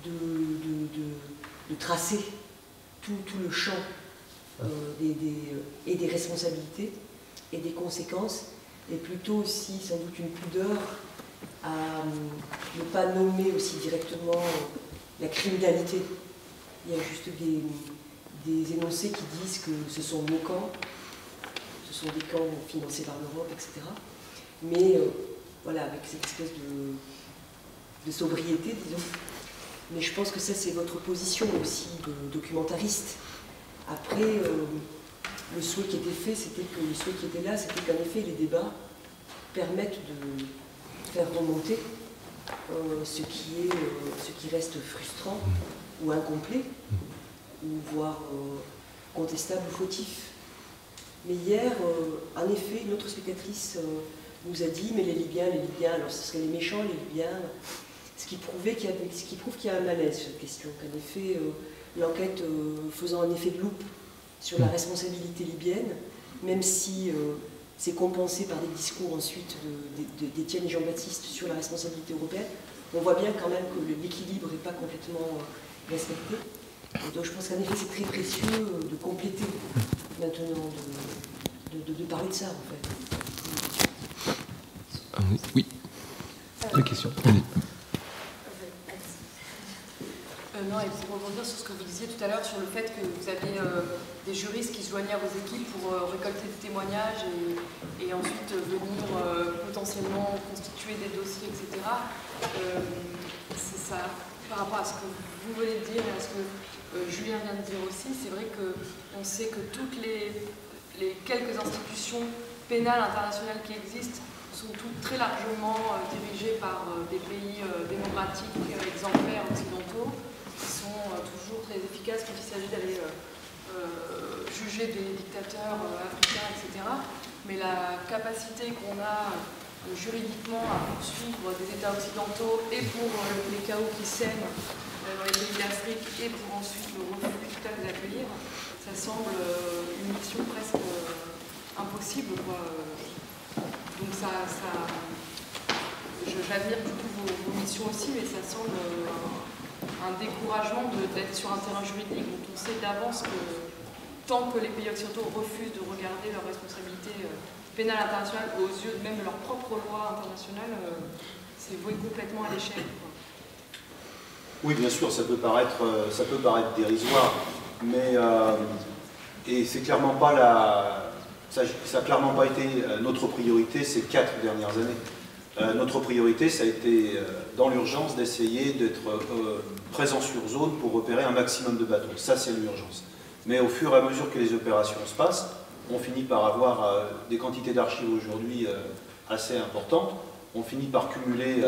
de tracer tout le champ et des responsabilités et des conséquences, et plutôt aussi sans doute une pudeur à ne pas nommer aussi directement la criminalité. Il y a juste des énoncés qui disent que ce sont nos camps, ce sont des camps financés par l'Europe, etc. Mais voilà, avec cette espèce de sobriété, disons. Mais je pense que ça, c'est votre position aussi de documentariste. Après, le souhait qui était fait, c'était que le souhait qui était là, c'était qu'en effet, les débats permettent de faire remonter ce qui reste frustrant ou incomplet, ou voire contestable ou fautif. Mais hier, en effet, une autre spectatrice nous a dit « mais les Libyens, alors ce seraient les méchants, les Libyens », ce qui prouve qu'il y a un malaise sur cette question, qu'en effet, l'enquête faisant un effet de loupe sur la responsabilité libyenne, même si c'est compensé par des discours ensuite d'Étienne et Jean-Baptiste sur la responsabilité européenne, on voit bien quand même que l'équilibre n'est pas complètement respecté. Et donc je pense qu'en effet c'est très précieux de compléter maintenant, de parler de ça en fait. Oui. Deux questions. Non, et pour rebondir sur ce que vous disiez tout à l'heure sur le fait que vous aviez des juristes qui se joignaient à vos équipes pour récolter des témoignages et ensuite venir potentiellement constituer des dossiers, etc. C'est ça, par rapport à ce que vous venez de dire et à ce que Julien vient de dire aussi, c'est vrai qu'on sait que toutes les quelques institutions pénales internationales qui existent sont toutes très largement dirigées par des pays démocratiques exemplaires occidentaux, qui sont toujours très efficaces quand il s'agit d'aller juger des dictateurs africains, etc. Mais la capacité qu'on a juridiquement à poursuivre des États occidentaux et pour les chaos qui sèment dans les pays d'Afrique et pour ensuite le refus total de l'accueillir, ça semble une mission presque impossible, quoi. Donc j'admire du coup vos missions aussi, mais ça semble un découragement d'être sur un terrain juridique dont on sait d'avance que tant que les pays occidentaux refusent de regarder leurs responsabilités pénales internationales aux yeux même de leur propre loi internationale, c'est voué complètement à l'échec. Oui, bien sûr, ça peut paraître dérisoire, mais et c'est clairement pas ça n'a clairement pas été notre priorité ces 4 dernières années. Notre priorité, ça a été dans l'urgence d'essayer d'être présent sur zone pour repérer un maximum de bateaux. Ça, c'est l'urgence. Mais au fur et à mesure que les opérations se passent, on finit par avoir des quantités d'archives aujourd'hui assez importantes. On finit par cumuler,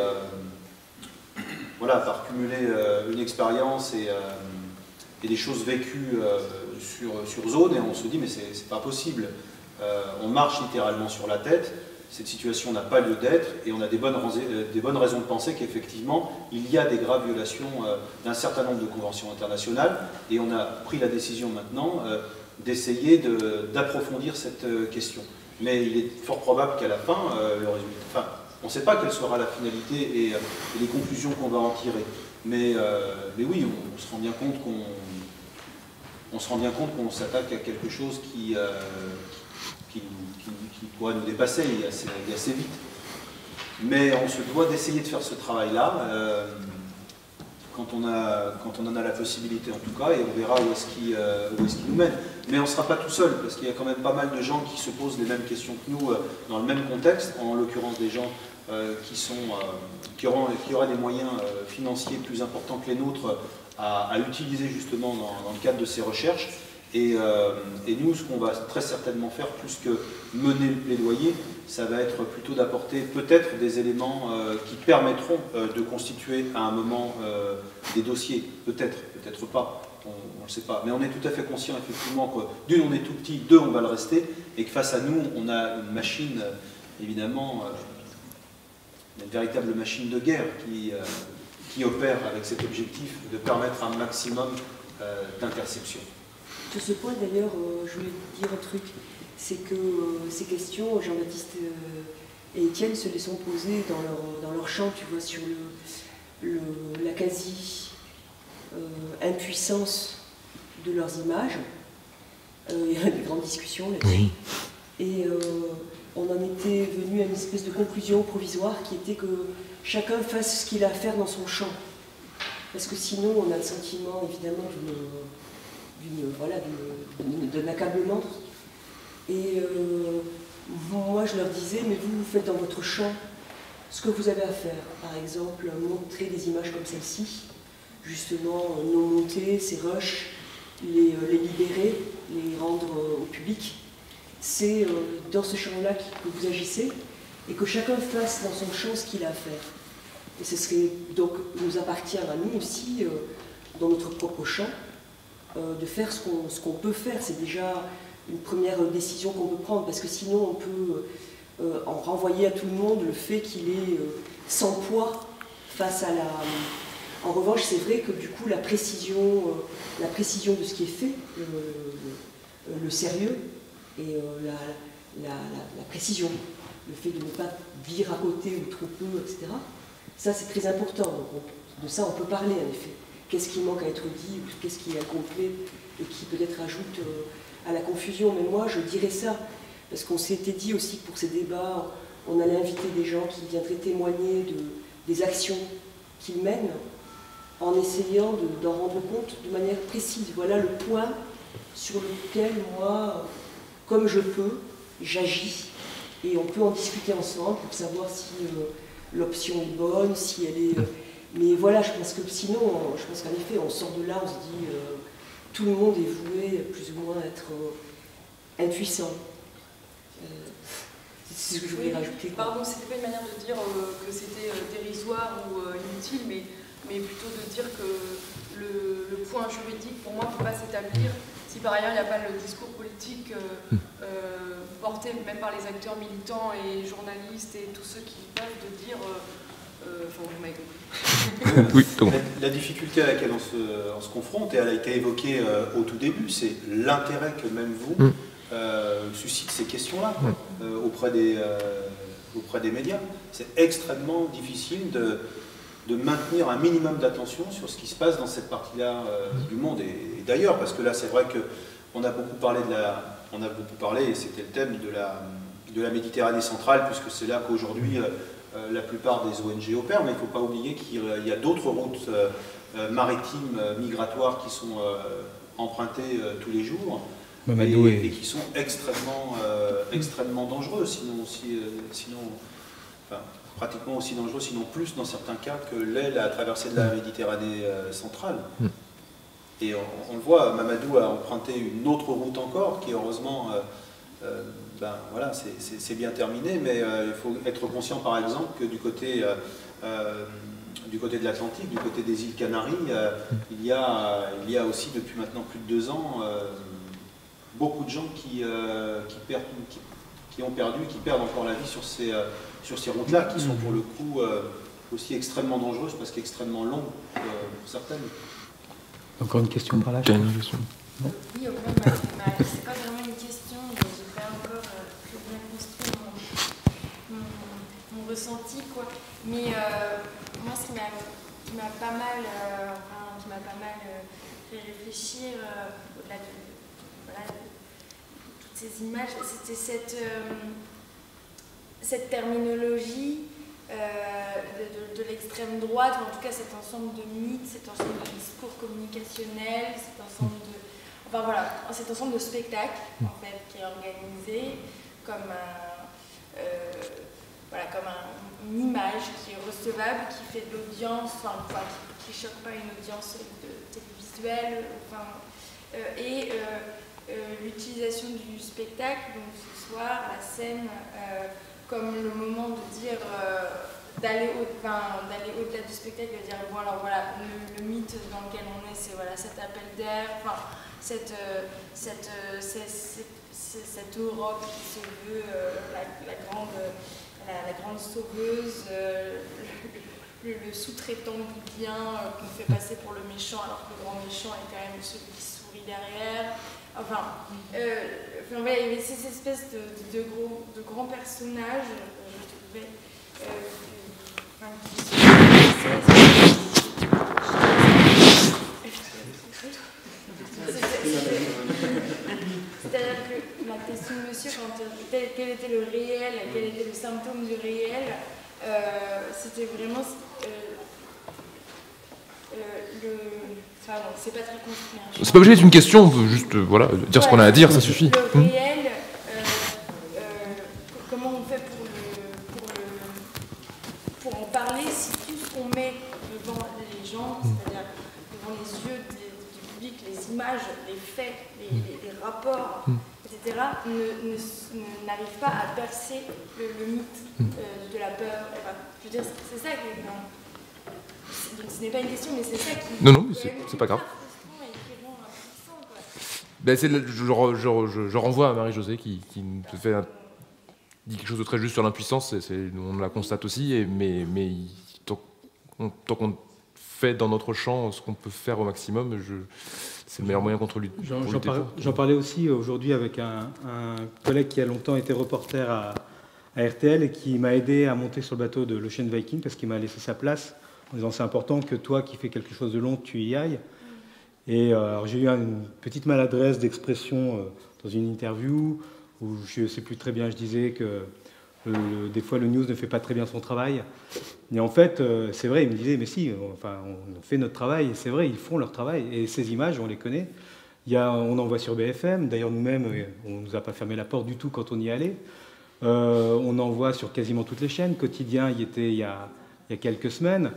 une expérience et des choses vécues sur zone, et on se dit mais c'est pas possible. On marche littéralement sur la tête. Cette situation n'a pas lieu d'être et on a des bonnes raisons de penser qu'effectivement il y a des graves violations d'un certain nombre de conventions internationales, et on a pris la décision maintenant d'essayer d'approfondir cette question. Mais il est fort probable qu'à la fin, le résultat, on ne sait pas quelle sera la finalité et les conclusions qu'on va en tirer. Mais oui, on se rend bien compte qu'on s'attaque à quelque chose qui pourrait nous dépasser assez vite. Mais on se doit d'essayer de faire ce travail-là quand on en a la possibilité en tout cas, et on verra où est-ce qu'il nous mène. Mais on ne sera pas tout seul, parce qu'il y a quand même pas mal de gens qui se posent les mêmes questions que nous dans le même contexte, en l'occurrence des gens qui auraient des moyens financiers plus importants que les nôtres à utiliser justement dans le cadre de ces recherches. Et nous, ce qu'on va très certainement faire, plus que mener le plaidoyer, ça va être plutôt d'apporter peut-être des éléments qui permettront de constituer à un moment des dossiers. Peut-être, peut-être pas, on ne le sait pas. Mais on est tout à fait conscient effectivement que d'une, on est tout petit, deux, on va le rester, et que face à nous, on a une machine, évidemment, une véritable machine de guerre qui opère avec cet objectif de permettre un maximum d'interception. Sur ce point, d'ailleurs, je voulais dire un truc, c'est que ces questions, Jean-Baptiste et Étienne se les sont posées dans leur champ, tu vois, sur la quasi-impuissance de leurs images. Il y a des grandes discussions là-dessus. Oui. Et on en était venu à une espèce de conclusion provisoire qui était que chacun fasse ce qu'il a à faire dans son champ. Parce que sinon, on a le sentiment, évidemment, d'un accablement. Et moi, je leur disais, mais vous faites dans votre champ ce que vous avez à faire. Par exemple, montrer des images comme celle-ci, justement, non montées, ces rushs, les libérer, les rendre au public. C'est dans ce champ-là que vous agissez, et que chacun fasse dans son champ ce qu'il a à faire. Et ce serait donc, nous appartient à nous aussi, dans notre propre champ, de faire ce qu'on peut faire. C'est déjà une première décision qu'on peut prendre, parce que sinon on peut en renvoyer à tout le monde le fait qu'il est sans poids face à la... En revanche, c'est vrai que du coup la précision de ce qui est fait, le sérieux et la précision, le fait de ne pas dire à côté ou trop peu, etc. Ça c'est très important. Donc de ça on peut parler en effet. Qu'est-ce qui manque à être dit, ou qu'est-ce qui est incomplet et qui peut-être ajoute à la confusion. Mais moi, je dirais ça, parce qu'on s'était dit aussi que pour ces débats, on allait inviter des gens qui viendraient témoigner des actions qu'ils mènent, en essayant d'en rendre compte de manière précise. Voilà le point sur lequel moi, comme je peux, j'agis. Et on peut en discuter ensemble pour savoir si l'option est bonne, si elle est... Mais voilà, je pense que sinon, je pense qu'en effet, on sort de là, on se dit tout le monde est voué plus ou moins à être impuissant. C'est ce que je voulais rajouter. Pardon, c'était pas une manière de dire que c'était dérisoire ou inutile, mais plutôt de dire que le point juridique, pour moi, ne peut pas s'établir si par ailleurs il n'y a pas le discours politique porté même par les acteurs militants et journalistes et tous ceux qui peuvent de dire... Enfin, vous m'avez compris. Oui, la difficulté à laquelle on se confronte, et elle a été évoquée au tout début, c'est l'intérêt que même vous suscite ces questions-là auprès des médias. C'est extrêmement difficile de maintenir un minimum d'attention sur ce qui se passe dans cette partie-là du monde. Et d'ailleurs, parce que là, c'est vrai qu'on a beaucoup parlé et c'était le thème de la Méditerranée centrale, puisque c'est là qu'aujourd'hui la plupart des ONG opèrent, mais il ne faut pas oublier qu'il y a d'autres routes maritimes migratoires qui sont empruntées tous les jours et qui sont extrêmement dangereux, pratiquement aussi dangereux, sinon plus dans certains cas que l'est la traversée de la Méditerranée centrale. Et on le voit, Mamadou a emprunté une autre route encore, qui heureusement... voilà, c'est bien terminé, mais il faut être conscient par exemple que du côté de l'Atlantique, du côté des îles Canaries, il y a aussi depuis maintenant plus de 2 ans beaucoup de gens qui perdent encore la vie sur ces routes-là, qui sont pour le coup aussi extrêmement dangereuses parce qu'extrêmement longues pour certaines. Encore une question par là. Oui, au moins, c'est pas vraiment une question, mais je vais encore très bien construire mon ressenti, quoi. Mais moi, ce qui m'a m'a pas mal, fait réfléchir au-delà de, voilà, de toutes ces images, c'était cette terminologie de l'extrême droite, ou en tout cas cet ensemble de mythes, cet ensemble de discours communicationnels, cet ensemble de, enfin voilà, cet ensemble de spectacles en fait qui est organisé comme une image qui est recevable, qui fait de l'audience, qui choque pas une audience télévisuelle, et l'utilisation du spectacle, donc ce soir, la scène, comme le moment de dire d'aller au-delà du spectacle, de dire bon alors voilà, le mythe dans lequel on est, c'est voilà cet appel d'air, cette Europe qui se veut la grande sauveuse, le sous-traitant du bien qu'on fait passer pour le méchant alors que le grand méchant est quand même celui qui sourit derrière. Voilà, il y avait ces espèces de grands personnages, je trouvais, c'est-à-dire que la question de monsieur, quel était le réel, quel était le symptôme du réel, c'était vraiment c'est pas très construit. C'est pas obligé d'être une question, on peut juste voilà, dire ce qu'on a à dire, ça suffit. Le réel, comment on fait pour en parler si tout ce qu'on met devant les gens, c'est-à-dire devant les yeux du public, les images, les faits, les rapports, etc., n'arrive pas à percer le mythe de la peur. Je veux dire, c'est ça qui est... Donc ce n'est pas une question, mais c'est ça qui... Non, c'est pas grave. Ben, je renvoie à Marie-Josée qui dit quelque chose de très juste sur l'impuissance, on la constate aussi, mais tant qu'on fait dans notre champ ce qu'on peut faire au maximum, c'est le meilleur moyen contre lui. J'en parlais aussi aujourd'hui avec un collègue qui a longtemps été reporter à RTL et qui m'a aidé à monter sur le bateau de l'Ocean Viking parce qu'il m'a laissé sa place en disant c'est important que toi qui fais quelque chose de long, tu y ailles. Et j'ai eu une petite maladresse d'expression dans une interview où je ne sais plus très bien, je disais que des fois le news ne fait pas très bien son travail. Et en fait, c'est vrai, il me disait, mais si, on fait notre travail, et c'est vrai, ils font leur travail. Et ces images, on les connaît. On en voit sur BFM, d'ailleurs nous-mêmes, on ne nous a pas fermé la porte du tout quand on y allait. On en voit sur quasiment toutes les chaînes. Quotidien y était il y a quelques semaines.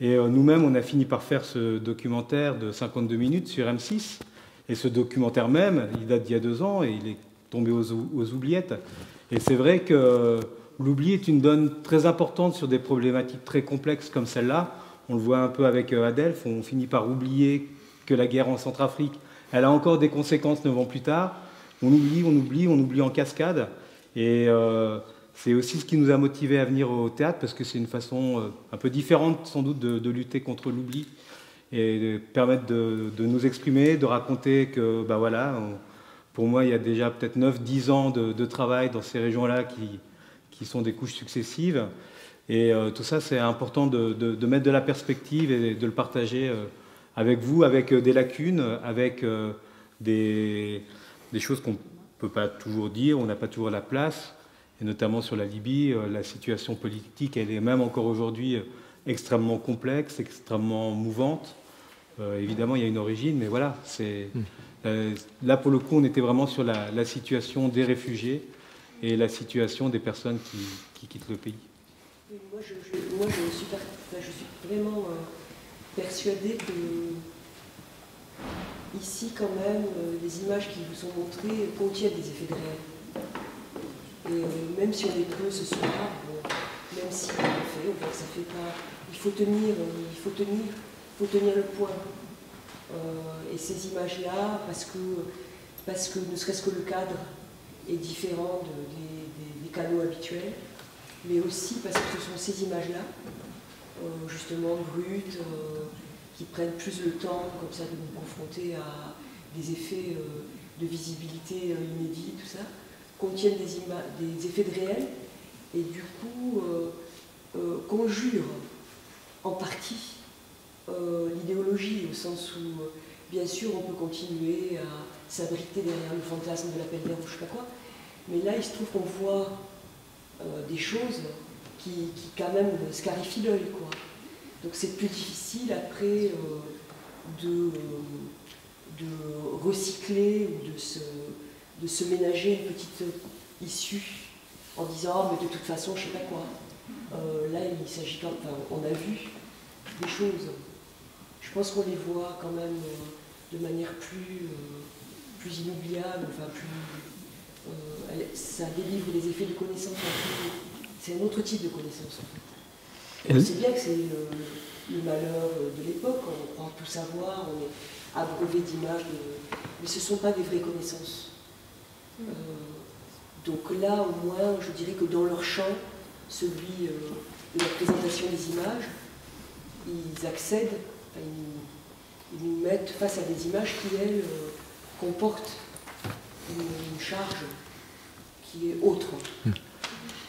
Et nous-mêmes, on a fini par faire ce documentaire de 52 minutes sur M6. Et ce documentaire même, il date d'il y a 2 ans et il est tombé aux oubliettes. Et c'est vrai que l'oubli est une donne très importante sur des problématiques très complexes comme celle-là. On le voit un peu avec Adelph, on finit par oublier que la guerre en Centrafrique, elle a encore des conséquences 9 ans plus tard. On oublie en cascade. Et c'est aussi ce qui nous a motivés à venir au théâtre, parce que c'est une façon un peu différente sans doute de lutter contre l'oubli et de permettre de nous exprimer, de raconter que, ben voilà, pour moi, il y a déjà peut-être 9-10 ans de travail dans ces régions-là qui sont des couches successives. Et tout ça, c'est important de mettre de la perspective et de le partager avec vous, avec des lacunes, avec des choses qu'on ne peut pas toujours dire, on n'a pas toujours la place. Et notamment sur la Libye, la situation politique, elle est même encore aujourd'hui extrêmement complexe, extrêmement mouvante. Évidemment, il y a une origine, mais voilà, là pour le coup, on était vraiment sur la situation des réfugiés et la situation des personnes qui quittent le pays. Moi, je suis vraiment persuadée que ici, quand même, les images qui vous sont montrées contiennent des effets de réel. Et même si on est peu ce soir, même si on le fait, ça fait pas. Il faut tenir le point. Et ces images-là, parce que ne serait-ce que le cadre est différent des canaux habituels, mais aussi parce que ce sont ces images-là, justement brutes, qui prennent plus le temps, comme ça, de nous confronter à des effets de visibilité inédits, tout ça, contiennent des effets de réel et du coup conjurent en partie sens où, bien sûr, on peut continuer à s'abriter derrière le fantasme de l'appel d'air ou je sais pas quoi, mais là, il se trouve qu'on voit des choses qui quand même scarifient l'œil, quoi. Donc c'est plus difficile après de recycler ou de se ménager une petite issue en disant mais de toute façon je sais pas quoi. Là il s'agit quand enfin, on a vu des choses. Je pense qu'on les voit quand même de manière plus inoubliable, enfin plus ça délivre les effets de connaissance. C'est un autre type de connaissance en fait. On sait bien que c'est le malheur de l'époque, on croit tout savoir, on est abreuvé d'images, mais ce ne sont pas des vraies connaissances. Donc là, au moins, je dirais que dans leur champ, celui de la présentation des images, ils accèdent, enfin, ils nous mettent face à des images qui, elles, comportent une charge qui est autre.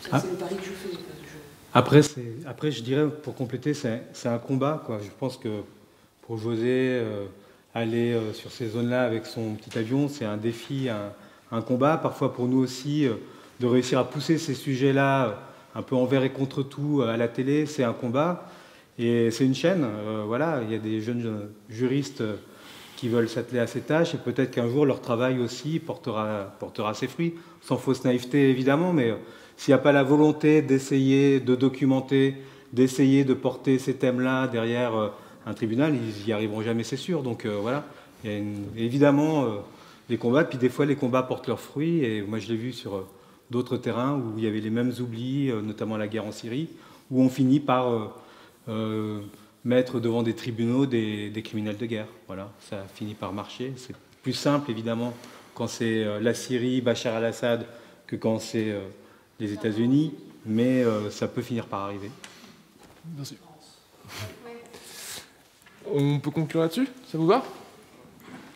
Ça, c'est le pari que je fais. Après, je dirais, pour compléter, c'est un combat, quoi. Je pense que pour José, aller sur ces zones-là avec son petit avion, c'est un défi, un combat. Parfois pour nous aussi, de réussir à pousser ces sujets-là un peu envers et contre tout à la télé, c'est un combat. Et c'est une chaîne, voilà. Il y a des jeunes juristes qui veulent s'atteler à ces tâches et peut-être qu'un jour leur travail aussi portera ses fruits, sans fausse naïveté évidemment, mais s'il n'y a pas la volonté d'essayer de documenter, d'essayer de porter ces thèmes-là derrière un tribunal, ils n'y arriveront jamais, c'est sûr. Donc voilà, il y a évidemment les combats, puis des fois les combats portent leurs fruits, et moi je l'ai vu sur d'autres terrains où il y avait les mêmes oublis, notamment la guerre en Syrie, où on finit par mettre devant des tribunaux des criminels de guerre. Voilà, ça finit par marcher. C'est plus simple évidemment quand c'est la Syrie, Bachar al-Assad, que quand c'est les États-Unis, mais ça peut finir par arriver. Merci. On peut conclure là-dessus? Ça vous va?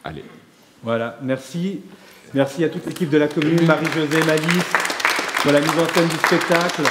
Allez. Voilà, merci. Merci à toute l'équipe de la commune, Marie-Josée, Malice, pour la mise en scène du spectacle.